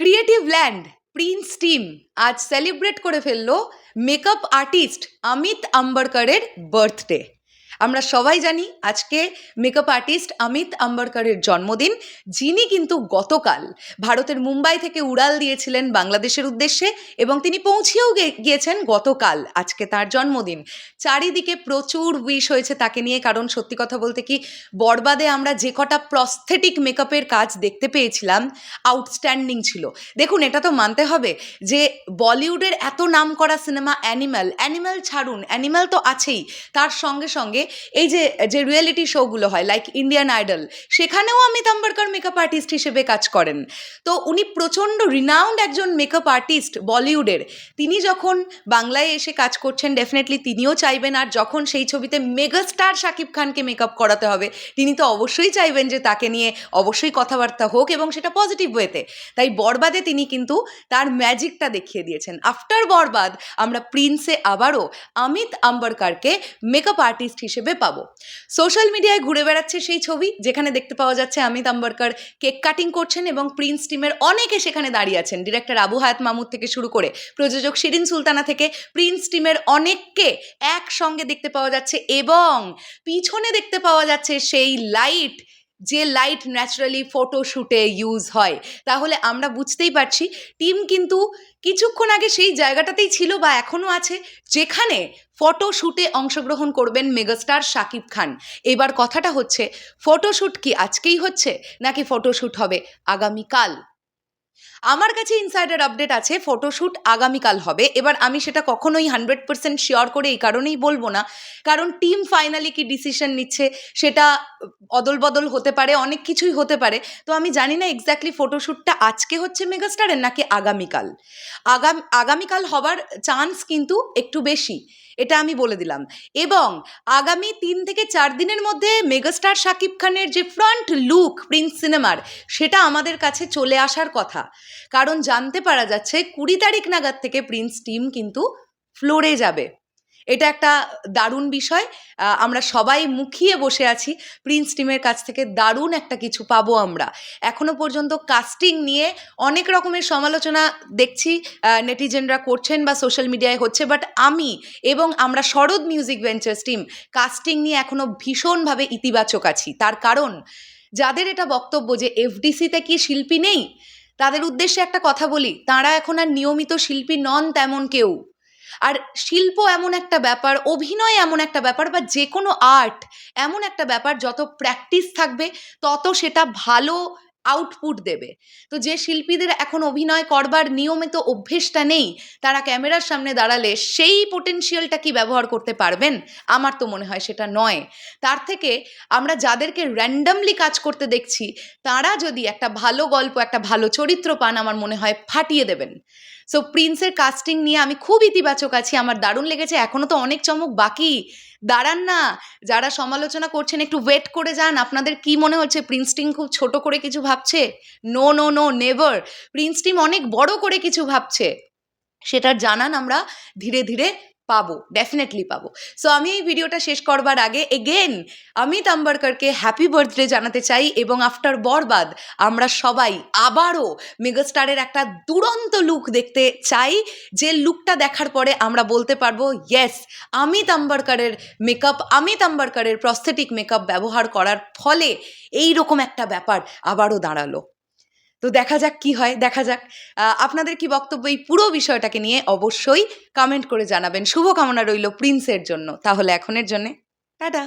Creative land Prince team আজ celebrate করে ফেললো মেকআপ আর্টিস্ট অমিত আম্বরকরের বার্থডে। আমরা সবাই জানি আজকে মেকআপ আর্টিস্ট অমিত আম্বরকরের জন্মদিন, যিনি কিন্তু গতকাল ভারতের মুম্বাই থেকে উড়াল দিয়েছিলেন বাংলাদেশের উদ্দেশ্যে এবং তিনি পৌঁছেও গিয়েছেন গতকাল। আজকে তার জন্মদিন, চারিদিকে প্রচুর উইশ হয়েছে তাকে নিয়ে, কারণ সত্যি কথা বলতে কি বরবাদে আমরা যে কটা প্রস্থেটিক মেকআপের কাজ দেখতে পেয়েছিলাম আউটস্ট্যান্ডিং ছিল। দেখুন, এটা তো মানতে হবে যে বলিউডের এত নাম করা সিনেমা অ্যানিম্যাল ছাড়ুন, অ্যানিম্যাল তো আছেই, তার সঙ্গে সঙ্গে এই যে যে রিয়েলিটি শোগুলো হয় লাইক ইন্ডিয়ান আইডল, সেখানেও অমিত আম্বরকর মেকআপ আর্টিস্ট হিসেবে কাজ করেন। তো উনি প্রচণ্ড রিনাউন্ড একজন মেকআপ আর্টিস্ট বলিউডের। তিনি যখন বাংলায় এসে কাজ করছেন, ডেফিনেটলি তিনিও চাইবেন, আর যখন সেই ছবিতে মেগাস্টার শাকিব খানকে মেকআপ করাতে হবে, তিনি তো অবশ্যই চাইবেন যে তাকে নিয়ে অবশ্যই কথাবার্তা হোক এবং সেটা পজিটিভ ওয়েতে। তাই বরবাদে তিনি কিন্তু তার ম্যাজিকটা দেখিয়ে দিয়েছেন। আফটার বরবাদ আমরা প্রিন্সে আবারও অমিত আম্বরকরকে মেকআপ আর্টিস্ট হিসেবে পাবো। সোশ্যাল মিডিয়ায় ঘুরে বেড়াচ্ছে সেই ছবি, যেখানে দেখতে পাওয়া যাচ্ছে অমিত আম্বরকর কেক কাটিং করছেন এবং প্রিন্স টিমের অনেকে সেখানে দাঁড়িয়ে আছেন। ডিরেক্টর আবু হায়াত মাহমুদ থেকে শুরু করে প্রযোজক শিরিন সুলতানা থেকে প্রিন্স টিমের অনেককে একসঙ্গে দেখতে পাওয়া যাচ্ছে এবং পিছনে দেখতে পাওয়া যাচ্ছে সেই লাইট, যে লাইট ন্যাচারালি ফটোশ্যুটে ইউজ হয়। তাহলে আমরা বুঝতেই পারছি টিম কিন্তু কিছুক্ষণ আগে সেই জায়গাটাতেই ছিল বা এখনও আছে, যেখানে ফটোশ্যুটে অংশগ্রহণ করবেন মেগাস্টার শাকিব খান। এবার কথাটা হচ্ছে, ফটোশ্যুট কি আজকেই হচ্ছে নাকি ফটোশ্যুট হবে আগামীকাল? আমার কাছে ইনসাইডার আপডেট আছে ফটোশ্যুট আগামীকাল হবে। এবার আমি সেটা কখনোই 100% শিওর করে এই কারণেই বলবো না, কারণ টিম ফাইনালি কি ডিসিশন নিচ্ছে সেটা অদল বদল হতে পারে, অনেক কিছুই হতে পারে। তো আমি জানি না এক্স্যাক্টলি ফটোশ্যুটটা আজকে হচ্ছে মেগাস্টারের নাকি আগামীকাল। আগামীকাল হবার চান্স কিন্তু একটু বেশি, এটা আমি বলে দিলাম। এবং আগামী 3 থেকে 4 দিনের মধ্যে মেগাস্টার শাকিব খানের যে ফ্রন্ট লুক প্রিন্স সিনেমার, সেটা আমাদের কাছে চলে আসার কথা। কারণ জানতে পারা যাচ্ছে 20 তারিখ নাগাদ থেকে প্রিন্স টিম কিন্তু ফ্লোরে যাবে। এটা একটা দারুণ বিষয়। আমরা সবাই মুখিয়ে বসে আছি প্রিন্স টিমের কাছ থেকে দারুণ একটা কিছু পাবো আমরা। এখনো পর্যন্ত কাস্টিং নিয়ে অনেক রকমের সমালোচনা দেখছি নেটিজেনরা করছেন বা সোশ্যাল মিডিয়ায় হচ্ছে, বাট আমি এবং আমরা শরৎ মিউজিক ভেঞ্চার্স টিম কাস্টিং নিয়ে এখনো ভীষণভাবে ইতিবাচক আছি। তার কারণ যাদের এটা বক্তব্য যে এফডিসিতে কি শিল্পী নেই, তাদের উদ্দেশ্যে একটা কথা বলি, তাঁরা এখন আর নিয়মিত শিল্পী নন তেমন কেউ। আর শিল্প এমন একটা ব্যাপার, অভিনয় এমন একটা ব্যাপার, বা যে কোনো আর্ট এমন একটা ব্যাপার, যত প্র্যাকটিস থাকবে তত সেটা ভালো আউটপুট দেবে। তো যে শিল্পীদের এখন অভিনয় করবার নিয়মিত অভ্যেসটা নেই, তারা ক্যামেরার সামনে দাঁড়ালে সেই পোটেনশিয়ালটা কি ব্যবহার করতে পারবেন? আমার তো মনে হয় সেটা নয়। তার থেকে আমরা যাদেরকে র্যান্ডামলি কাজ করতে দেখছি, তারা যদি একটা ভালো গল্প, একটা ভালো চরিত্র পান, আমার মনে হয় ফাটিয়ে দেবেন। সো প্রিন্সের কাস্টিং নিয়ে আমি খুব ইতিবাচক আছি, আমার দারুণ লেগেছে। এখনও তো অনেক চমক বাকি, দাঁড়ান না। যারা সমালোচনা করছেন একটু ওয়েট করে যান। আপনাদের কি মনে হচ্ছে প্রিন্স টিম খুব ছোট করে কিছু ভাবছে? No no no, never. Prince team অনেক বড় করে কিছু ভাবছে, সেটা জানান আমরা ধীরে ধীরে পাবো, ডেফিনেটলি পাবো। সো আমি এই ভিডিওটা শেষ করবার আগে এগেন অমিত আম্বরকরকে হ্যাপি বার্থডে জানাতে চাই এবং আফটার বরবাদ আমরা সবাই আবারও মেগাস্টারের একটা দুরন্ত লুক দেখতে চাই, যে লুকটা দেখার পরে আমরা বলতে পারবো ইয়েস, অমিত আম্বরকরের মেকআপ, অমিত আম্বরকরের প্রস্থেটিক মেকআপ ব্যবহার করার ফলে এই রকম একটা ব্যাপার আবারও দাঁড়ালো। তো দেখা যাক কি হয়, দেখা যাক। আপনাদের কি বক্তব্য এই পুরো বিষয়টাকে নিয়ে অবশ্যই কমেন্ট করে জানাবেন। শুভকামনা রইল প্রিন্সের জন্য। তাহলে এখনের জন্যে টাটা।